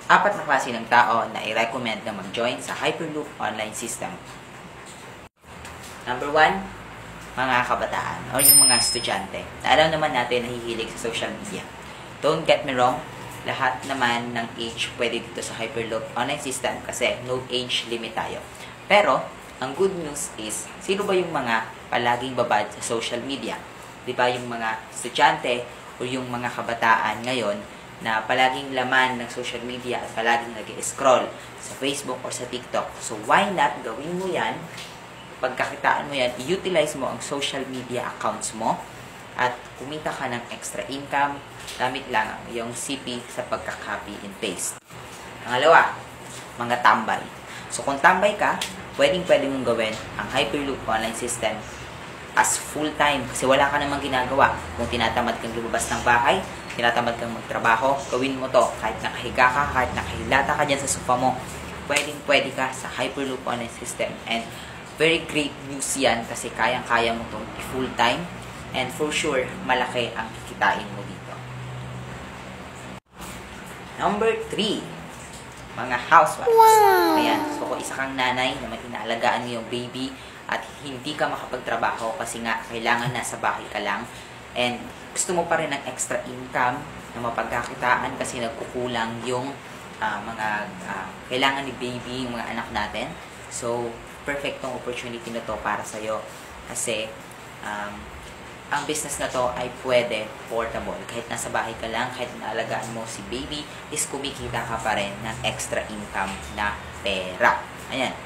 4 na klase ng tao na i-recommend na mag-join sa Hyperloop online system. Number 1, mga kabataan o yung mga estudyante. Alam naman natin na hihilig sa social media. Don't get me wrong, lahat naman ng age pwede dito sa Hyperloop online system kasi no age limit tayo. Pero, ang good news is, sino ba yung mga palaging babad sa social media? Di ba yung mga estudyante o yung mga kabataan ngayon na palaging laman ng social media at palaging nag-scroll sa Facebook or sa TikTok. So, why not gawin mo yan? Pagkakitaan mo yan, i-utilize mo ang social media accounts mo at kumita ka ng extra income gamit lang ang iyong CP sa pagka-copy and paste. Pangalawa, mga tambay. So, kung tambay ka, pwedeng-pwede mong gawin ang Hyperloop online system as full-time kasi wala ka namang ginagawa. Kung tinatamad kang lumabas ng bahay, tinatamad kang magtrabaho, gawin mo to. Kahit nakahiga ka, kahit nakahilata ka dyan sa sofa mo, pwedeng-pwede ka sa Hyperloop online system. And very great news yan kasi kayang-kaya mo itong full-time and for sure, malaki ang kikitain mo dito. Number 3, mga housewives. Wow. Ayan, so kung isa kang nanay na may inaalagaan mo yung baby at hindi ka makapagtrabaho kasi nga kailangan nasa bahay ka lang and gusto mo pa rin ng extra income na mapagkakitaan kasi nagkukulang yung kailangan ni baby, yung mga anak natin. So, perfect tong opportunity na to para sa'yo kasi ang business na to ay pwede portable. Kahit nasa bahay ka lang, kahit naalagaan mo si baby, is kumikita ka pa rin ng extra income na pera. Ayan.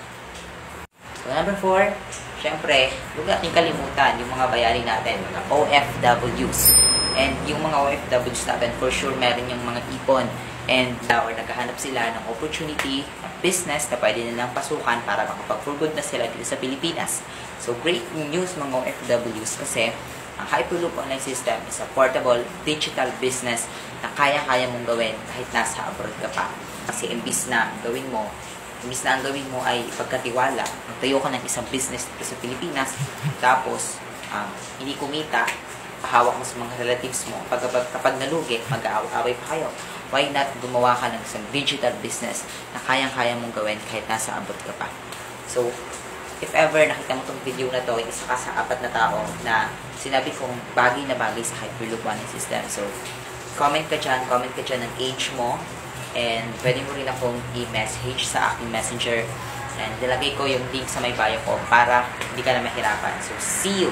So, number 4, syempre, huwag natin kalimutan yung mga bayari natin, mga OFWs. And yung mga OFWs natin, for sure, meron yung mga ipon. And or naghahanap sila ng opportunity, ng business na pwede nilang pasukan para makapag-for good na sila dito sa Pilipinas. So, great news mga OFWs kasi ang Hyperloop online system is a portable digital business na kaya-kaya mong gawin kahit nasa abroad ka pa. Kasi imbis na ang gawin mo ay pagkatiwala, magtayo ka ng isang business dito sa Pilipinas, tapos hindi kumita, pahawak mo sa mga relatives mo, kapag nalugi, mag-aaway pa kayo. Why not gumawa ka ng isang digital business na kayang-kaya mong gawin kahit nasa abroad ka pa? So, if ever nakita mo itong video na to, isa ka sa 4 na tao na sinabi kong bagay na bagay sa Hyperloop online system. So, comment ka dyan ng age mo, and pwede mo rin akong i-message sa aking messenger, and nilagay ko yung link sa may bio ko para hindi ka na mahirapan. So, see you!